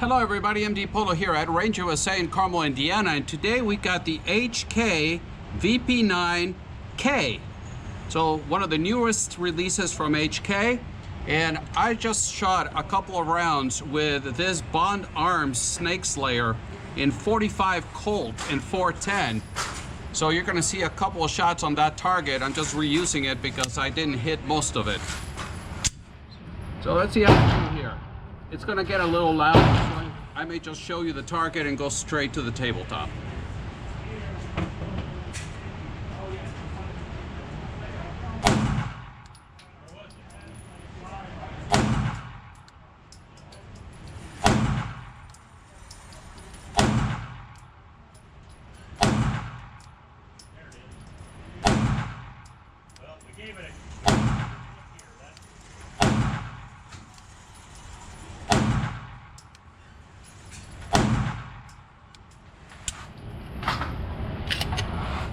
Hello everybody, MDpolo here at Range USA in Carmel, Indiana, and today we got the HK VP9 K. So one of the newest releases from HK, and I just shot a couple of rounds with this Bond Arms Snake Slayer in 45 Colt and 410. So you're going to see a couple of shots on that target. I'm just reusing it because I didn't hit most of it. So let's see how we do here. It's going to get a little loud, so I may just show you the target and go straight to the tabletop.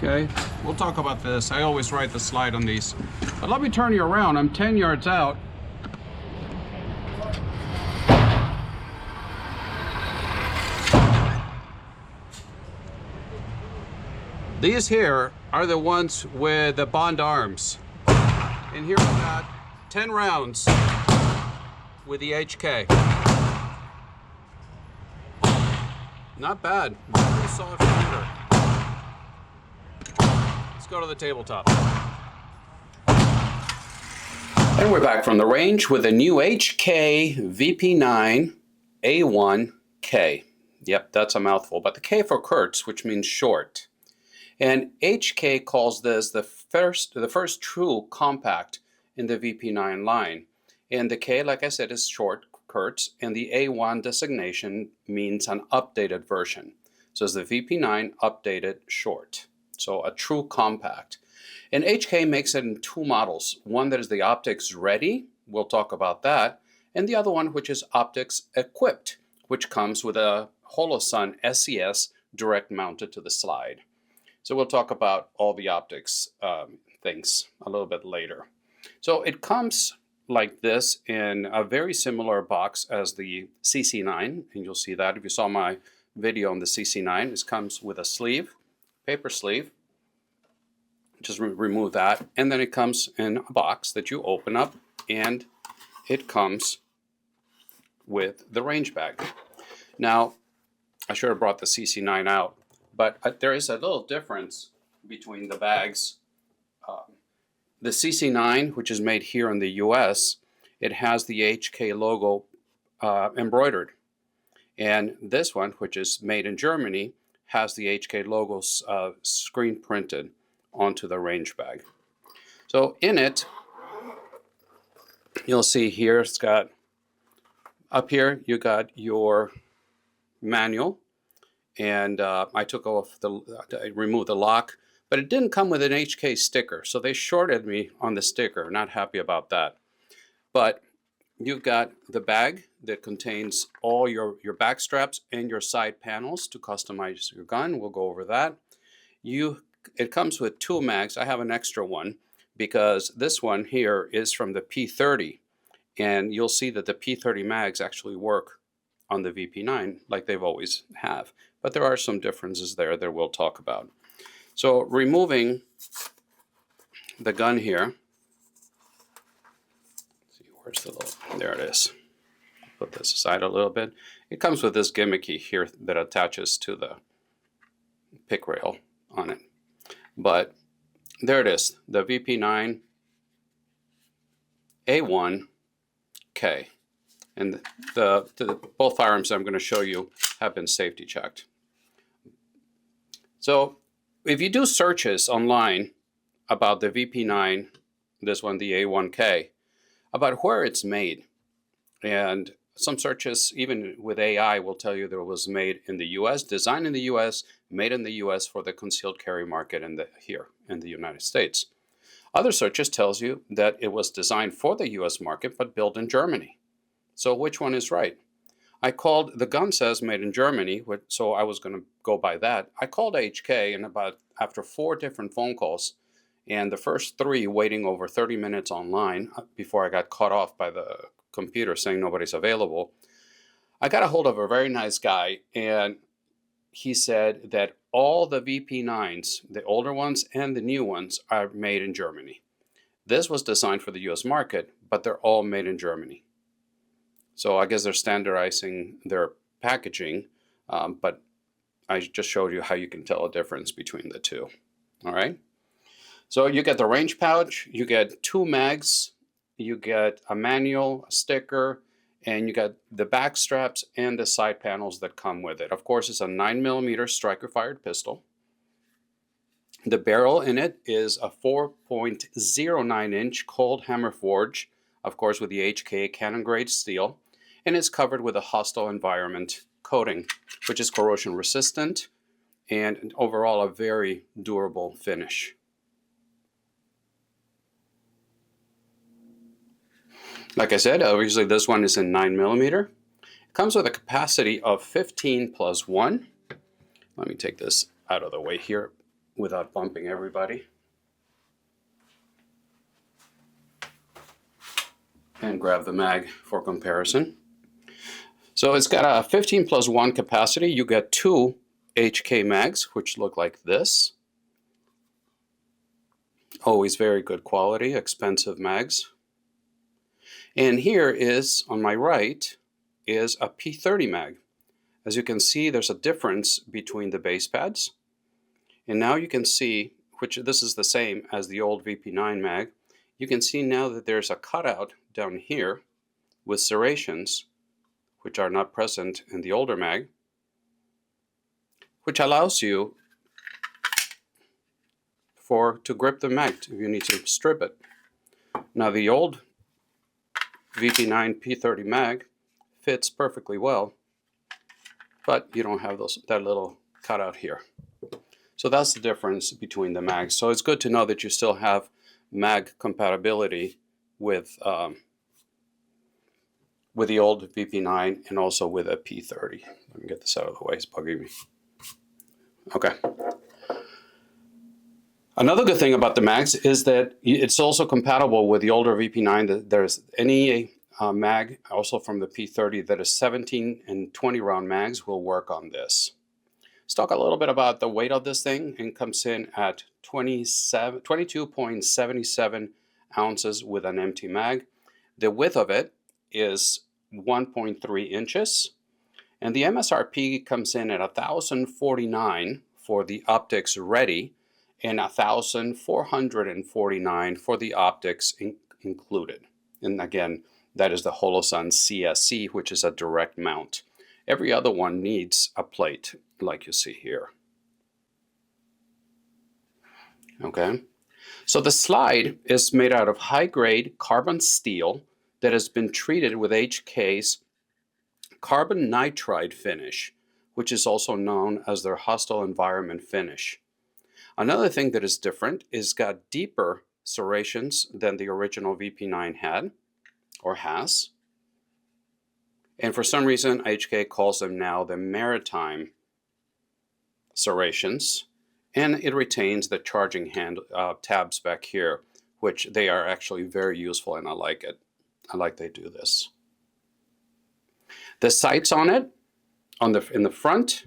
Okay, we'll talk about this. I always write the slide on these. But let me turn you around. I'm 10 yards out. These here are the ones with the Bond Arms. And here we got 10 rounds with the HK. Not bad. Pretty solid shooter. Let's go to the tabletop. And we're back from the range with a new HK VP9 A1-K. Yep, that's a mouthful, but the K for Kurtz, which means short. And HK calls this the first true compact in the VP9 line. And the K, like I said, is short, Kurtz, and the A1 designation means an updated version. So it's the VP9 updated short. So a true compact. And HK makes it in two models. One that is the optics ready, we'll talk about that, and the other one which is optics equipped, which comes with a Holosun SES direct mounted to the slide. So we'll talk about all the optics things a little bit later. So it comes like this in a very similar box as the CC9, and you'll see that if you saw my video on the CC9. This comes with a sleeve, paper sleeve. Just remove that, and then it comes in a box that you open up, and it comes with the range bag. Now, I should have brought the CC9 out, but there is a little difference between the bags. The CC9, which is made here in the US, it has the HK logo embroidered. And this one, which is made in Germany, has the HK logos screen printed onto the range bag. So in it, you'll see here, it's got, up here, you got your manual. And I took off I removed the lock, but it didn't come with an HK sticker. So they shorted me on the sticker, not happy about that. But you've got the bag that contains all your back straps and your side panels to customize your gun. We'll go over that. It comes with two mags. I have an extra one because this one here is from the P30. And you'll see that the P30 mags actually work on the VP9 like they've always have. But there are some differences there that we'll talk about. So removing the gun here. Let's see, where's the little, there it is. Put this aside a little bit. It comes with this gimmicky here that attaches to the pick rail on it. But there it is, the VP9 A1-K. And both firearms I'm going to show you have been safety checked. So if you do searches online about the VP9, this one, the A1-K, about where it's made, and some searches, even with AI, will tell you that it was made in the US, designed in the US, made in the US for the concealed carry market here in the United States. Other searches tells you that it was designed for the US market, but built in Germany. So which one is right? I called, the gun says made in Germany, so I was going to go by that. I called HK, and after 4 different phone calls, and the first 3 waiting over 30 minutes online before I got cut off by the computer saying nobody's available, I got a hold of a very nice guy, and he said that all the VP9s, the older ones and the new ones, are made in Germany. This was designed for the US market, but they're all made in Germany. So I guess they're standardizing their packaging, but I just showed you how you can tell a difference between the two. All right. So you get the range pouch, you get 2 mags, you get a manual, a sticker, and you got the back straps and the side panels that come with it. Of course, it's a 9mm striker-fired pistol. The barrel in it is a 4.09-inch cold hammer forge, of course with the HK cannon-grade steel, and it's covered with a hostile environment coating, which is corrosion resistant and overall a very durable finish. Like I said, obviously this one is in 9mm. It comes with a capacity of 15+1. Let me take this out of the way here without bumping everybody. And grab the mag for comparison. So it's got a 15+1 capacity. You get 2 HK mags, which look like this. Always very good quality, expensive mags. And here is, on my right, is a P30 mag. As you can see, there's a difference between the base pads. And now you can see, which this is the same as the old VP9 mag, you can see now that there's a cutout down here with serrations, which are not present in the older mag, which allows you to grip the mag if you need to strip it. Now the old VP9 P30 mag fits perfectly well, but you don't have that little cutout here. So that's the difference between the mags. So it's good to know that you still have mag compatibility with the old VP9 and also with a P30. Let me get this out of the way, it's bugging me. Okay. Another good thing about the mags is that it's also compatible with the older VP9. There's any mag, also from the P30, that is 17 and 20 round mags will work on this. Let's talk a little bit about the weight of this thing. It comes in at 22.77 ounces with an empty mag. The width of it is 1.3 inches. And the MSRP comes in at $1,049 for the optics ready and $1,449 for the optics included. And again, that is the Holosun CSC, which is a direct mount. Every other one needs a plate, like you see here. Okay, so the slide is made out of high-grade carbon steel that has been treated with HK's carbon nitride finish, which is also known as their hostile environment finish. Another thing that is different is got deeper serrations than the original VP9 had or has. And for some reason, HK calls them now the maritime serrations. And it retains the charging hand tabs back here, which they are actually very useful, and I like it. I like they do this. The sights on it, in the front,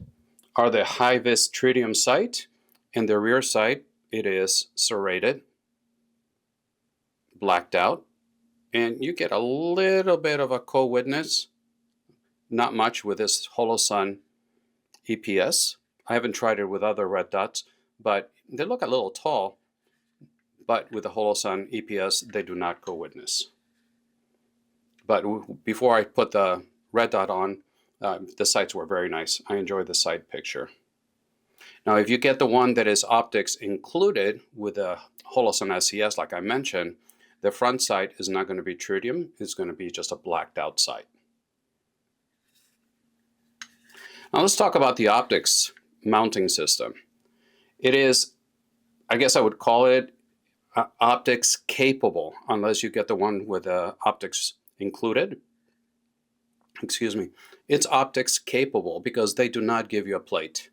are the high-vis tritium sight. In the rear sight, it is serrated, blacked out, and you get a little bit of a co-witness, not much with this Holosun EPS. I haven't tried it with other red dots, but they look a little tall, but with the Holosun EPS, they do not co-witness. But before I put the red dot on, the sights were very nice. I enjoyed the sight picture. Now, if you get the one that is optics included with the Holosun SES, like I mentioned, the front sight is not going to be tritium. It's going to be just a blacked out sight. Now let's talk about the optics mounting system. It is, I guess I would call it optics capable, unless you get the one with optics included. Excuse me. It's optics capable because they do not give you a plate.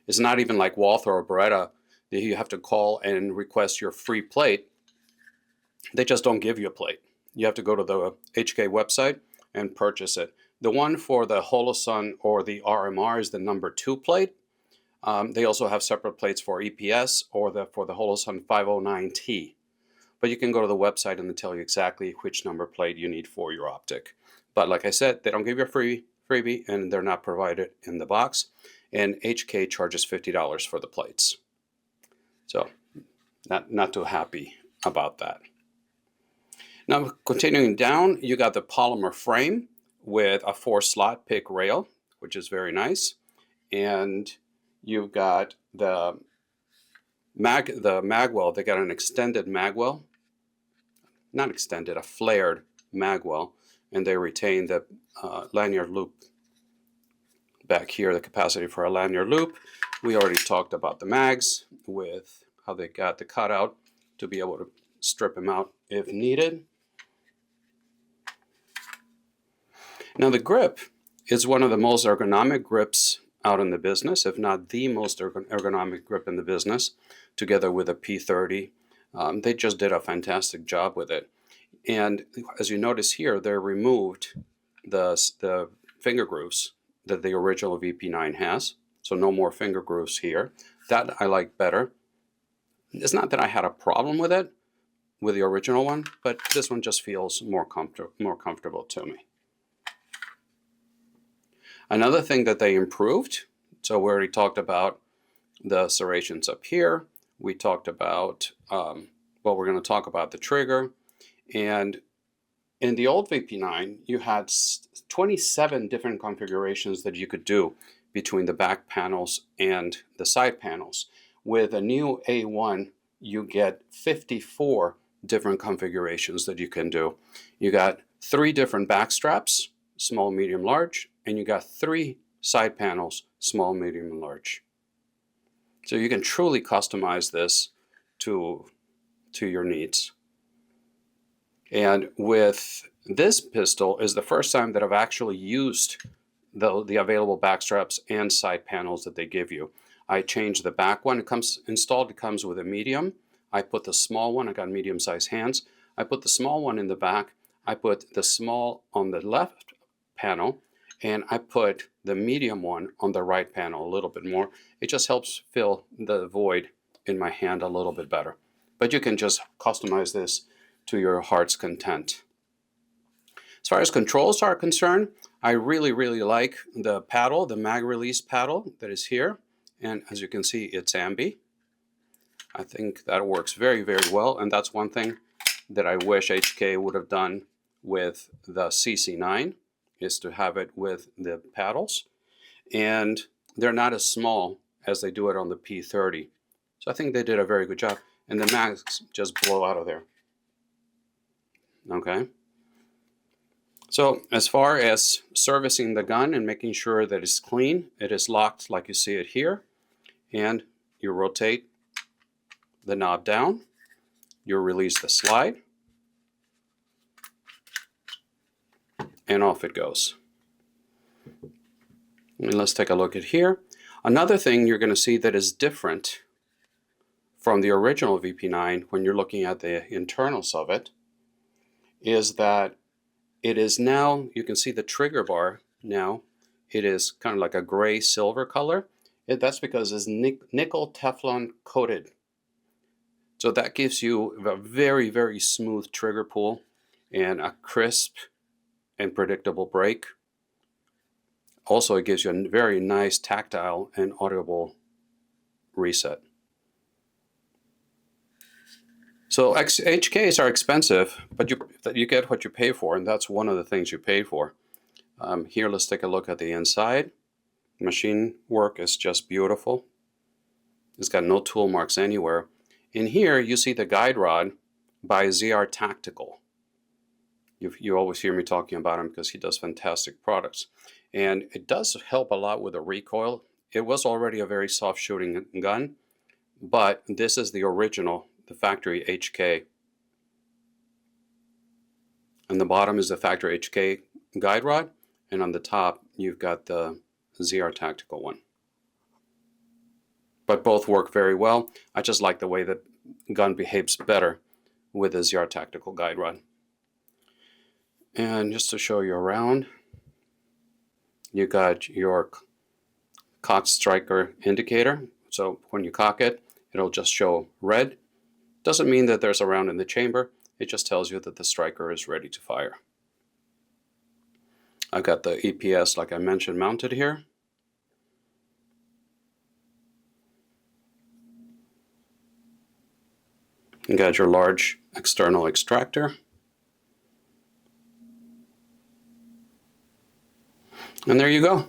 It's not even like Walther or Beretta that you have to call and request your free plate. They just don't give you a plate. You have to go to the HK website and purchase it. The one for the Holosun or the RMR is the number 2 plate. They also have separate plates for EPS or for the Holosun 509T. But you can go to the website and they'll tell you exactly which number plate you need for your optic. But like I said, they don't give you a freebie and they're not provided in the box. And HK charges $50 for the plates. So not too happy about that. Now continuing down, you got the polymer frame with a 4-slot pick rail, which is very nice. And you've got the magwell. They got an extended magwell. Not extended, a flared magwell, and they retain the lanyard loop back here, the capacity for a lanyard loop. We already talked about the mags with how they got the cutout to be able to strip them out if needed. Now the grip is one of the most ergonomic grips out in the business, if not the most ergonomic grip in the business, together with a P30. They just did a fantastic job with it. And as you notice here, they removed the finger grooves that the original VP9 has. So no more finger grooves here. That I like better. It's not that I had a problem with it, with the original one, but this one just feels more comfortable to me. Another thing that they improved, so we already talked about the serrations up here. We talked about, well, we're going to talk about the trigger. And in the old VP9, you had 27 different configurations that you could do between the back panels and the side panels. With a new A1, you get 54 different configurations that you can do. You got 3 different back straps, small, medium, large, and you got 3 side panels, small, medium, and large. So you can truly customize this to your needs. And with this pistol is the first time that I've actually used the available back straps and side panels that they give you. I changed the back one. It comes with a medium. I put the small one. I got medium-sized hands. I put the small one in the back. I put the small on the left panel, and I put the medium one on the right panel a little bit more. It just helps fill the void in my hand a little bit better. But you can just customize this to your heart's content. As far as controls are concerned, I really like the paddle, the mag release paddle that is here. And as you can see, it's ambi. I think that works very well. And that's one thing that I wish HK would have done with the CC9, is to have it with the paddles. And they're not as small as they do it on the P30. So I think they did a very good job. And the mags just blow out of there. Okay. So as far as servicing the gun and making sure that it's clean, it is locked like you see it here. And you rotate the knob down. You release the slide. And off it goes. And let's take a look at here. Another thing you're going to see that is different from the original VP9 when you're looking at the internals of it is that it is now, you can see the trigger bar now, it is kind of like a gray silver color. That's because it's nickel Teflon coated. So that gives you a very smooth trigger pull and a crisp and predictable break. Also, it gives you a very nice tactile and audible reset. So HKs are expensive, but you get what you pay for, and that's one of the things you pay for. Here, let's take a look at the inside. Machine work is just beautiful. It's got no tool marks anywhere. In here, you see the guide rod by ZR Tactical. You always hear me talking about him because he does fantastic products. And it does help a lot with the recoil. It was already a very soft shooting gun, but this is the original, the factory HK. On the bottom is the factory HK guide rod, and on the top you've got the ZR Tactical one. But both work very well. I just like the way the gun behaves better with the ZR Tactical guide rod. And just to show you around, You got your cock striker indicator. So when you cock it, it'll just show red. Doesn't mean that there's a round in the chamber. It just tells you that the striker is ready to fire. I've got the EPS, like I mentioned, mounted here. You got your large external extractor. And there you go.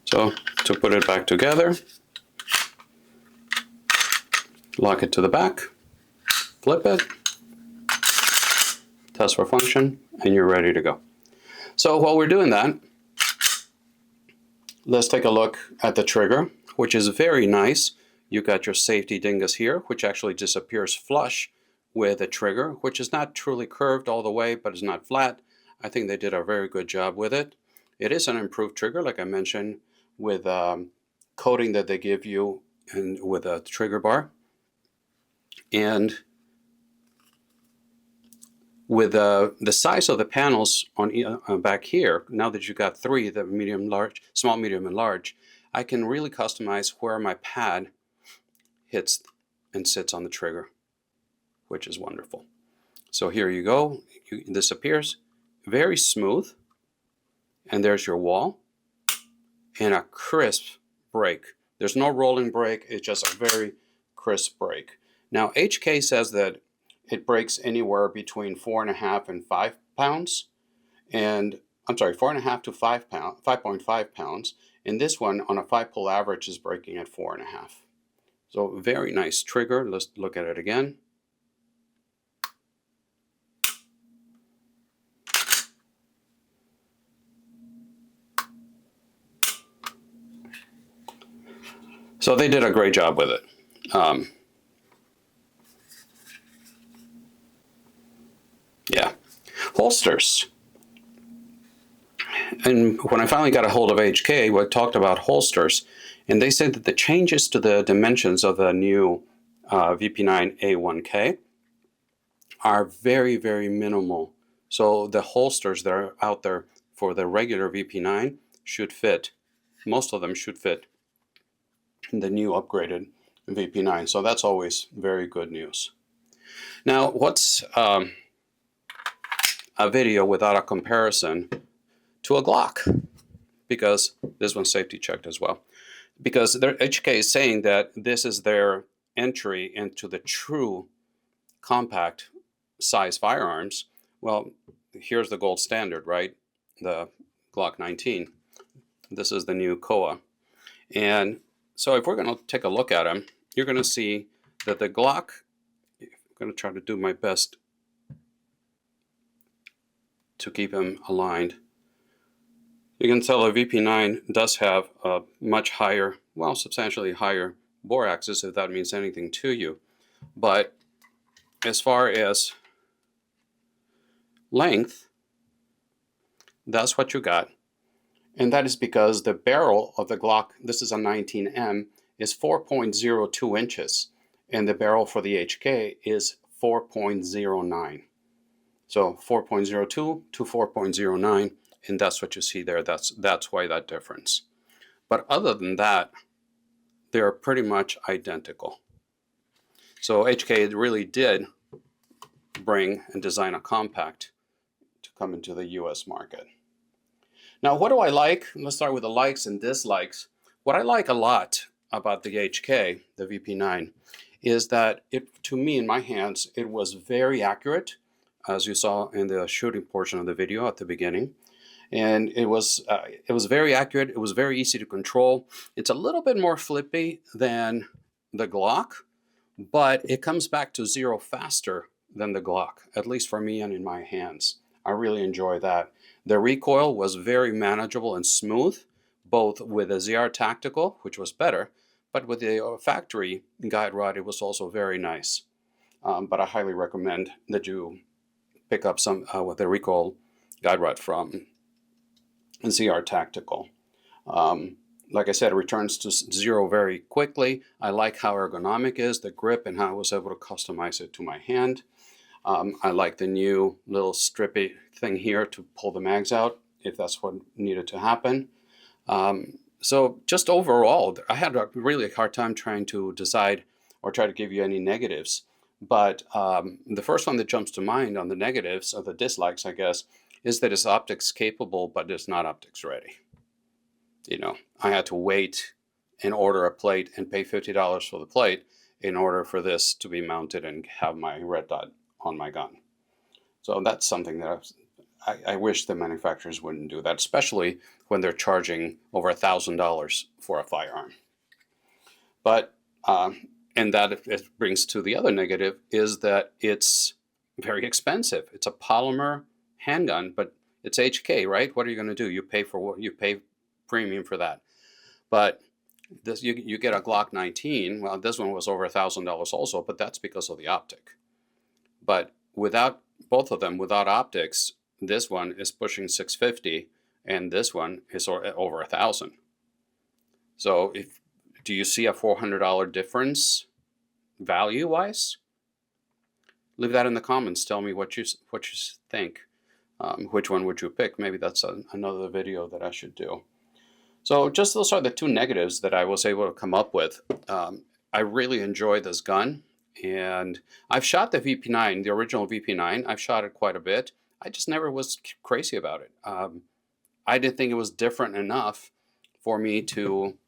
So to put it back together, lock it to the back, flip it, test for function, and you're ready to go. So while we're doing that, let's take a look at the trigger, which is very nice. You got your safety dingus here, which actually disappears flush with the trigger, which is not truly curved all the way, but it's not flat. I think they did a very good job with it. It is an improved trigger, like I mentioned, with coating that they give you and with a trigger bar. And with the size of the panels on back here, now that you got three, the medium, large, small, medium, and large, I can really customize where my pad hits and sits on the trigger, which is wonderful. So here you go. This appears very smooth, and there's your wall and a crisp break. There's no rolling break. It's just a very crisp break. Now HK says that it breaks anywhere between 4.5 and 5 pounds, and I'm sorry, 4.5 to 5.5 pounds. And this one on a 5-pull average is breaking at 4.5. So very nice trigger. Let's look at it again. So they did a great job with it. Yeah. Holsters. And when I finally got a hold of HK, we talked about holsters, and they said that the changes to the dimensions of the new VP9 A1-K are very, very minimal. So the holsters that are out there for the regular VP9 should fit, most of them should fit the new upgraded VP9. So that's always very good news. Now, what's a video without a comparison to a Glock? Because this one's safety checked as well. Because their HK is saying that this is their entry into the true compact size firearms. Well, here's the gold standard, right? The Glock 19. This is the new KOA. And so if we're going to take a look at them, you're going to see that the Glock, I'm going to try to do my best to keep them aligned. You can tell a VP9 does have a much higher, well, substantially higher bore axis, if that means anything to you. But as far as length, that's what you got. And that is because the barrel of the Glock, this is a 19M, is 4.02 inches. And the barrel for the HK is 4.09. So 4.02 to 4.09. And that's what you see there. That's why that difference. But other than that, they're pretty much identical. So HK really did bring and design a compact to come into the US market. Now, what do I like? Let's start with the likes and dislikes. What I like a lot about the HK, the VP9, is that to me, in my hands, it was very accurate, as you saw in the shooting portion of the video at the beginning. And it was very accurate. It was very easy to control. It's a little bit more flippy than the Glock, but it comes back to zero faster than the Glock, at least for me and in my hands. I really enjoy that. The recoil was very manageable and smooth, both with the ZR Tactical, which was better, but with the factory guide rod, it was also very nice. But I highly recommend that you pick up some with the recoil guide rod from ZR Tactical. Like I said, it returns to zero very quickly. I like how ergonomic is, the grip, and how I was able to customize it to my hand. I like the new little strippy thing here to pull the mags out if that's what needed to happen. So just overall, I had a really hard time trying to decide or try to give you any negatives. But the first one that jumps to mind on the negatives, or the dislikes, I guess, is that it's optics capable, but it's not optics ready. You know, I had to wait and order a plate and pay $50 for the plate in order for this to be mounted and have my red dot on my gun. So that's something that I wish the manufacturers wouldn't do that, especially when they're charging over $1,000 for a firearm. But, and that it brings to the other negative is that it's very expensive. It's a polymer handgun, but it's HK, right? What are you going to do? You pay for what you pay premium for that. But this, you get a Glock 19. Well, this one was over $1,000 also, but that's because of the optic. But without both of them, without optics, this one is pushing $650, and this one is over $1,000. So, do you see a $400 difference value-wise? Leave that in the comments. Tell me what you think. Which one would you pick? Maybe that's another video that I should do. So, just those are the two negatives that I was able to come up with. I really enjoy this gun. And I've shot the VP9, the original VP9. I've shot it quite a bit. I just never was crazy about it. I didn't think it was different enough for me to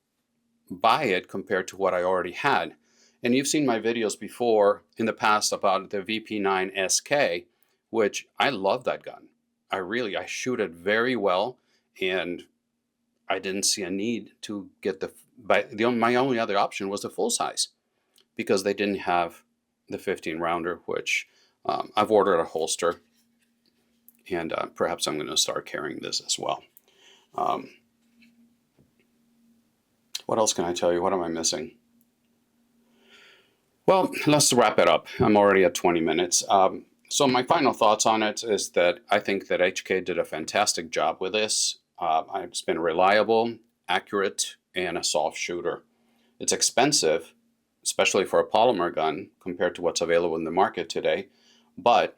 buy it compared to what I already had. And you've seen my videos before in the past about the VP9 SK, which I love that gun. I shoot it very well, and I didn't see a need to get my only other option was the full size, because they didn't have the 15 rounder, which I've ordered a holster, and perhaps I'm going to start carrying this as well. What else can I tell you? What am I missing? Well, let's wrap it up. I'm already at 20 minutes. So my final thoughts on it is that I think that HK did a fantastic job with this. It's been reliable, accurate, and a soft shooter. It's expensive, especially for a polymer gun compared to what's available in the market today. But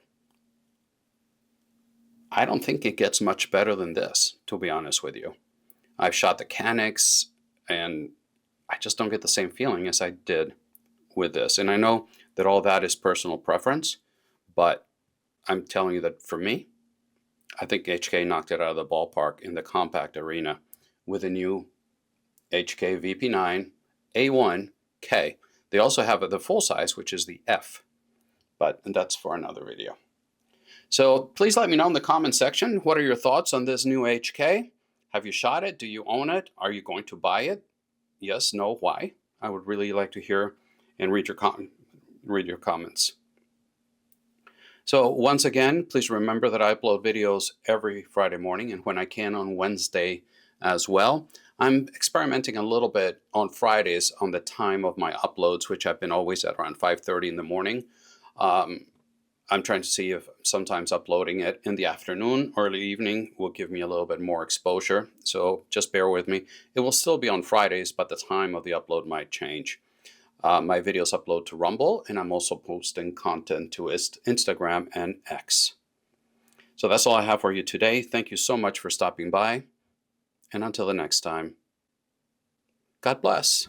I don't think it gets much better than this, to be honest with you. I've shot the Canex, and I just don't get the same feeling as I did with this. And I know that all that is personal preference, but I'm telling you that for me, I think HK knocked it out of the ballpark in the compact arena with a new HK VP9 A1-K. They also have the full size, which is the F, but that's for another video. So please let me know in the comment section, what are your thoughts on this new HK? Have you shot it? Do you own it? Are you going to buy it? Yes, no, why? I would really like to hear and read your comments. So once again, please remember that I upload videos every Friday morning, and when I can on Wednesday as well. I'm experimenting a little bit on Fridays on the time of my uploads, which have been always at around 5:30 in the morning. I'm trying to see if sometimes uploading it in the afternoon, early evening will give me a little bit more exposure. So just bear with me. It will still be on Fridays, but the time of the upload might change. My videos upload to Rumble, and I'm also posting content to Instagram and X. So that's all I have for you today. Thank you so much for stopping by. And until the next time, God bless.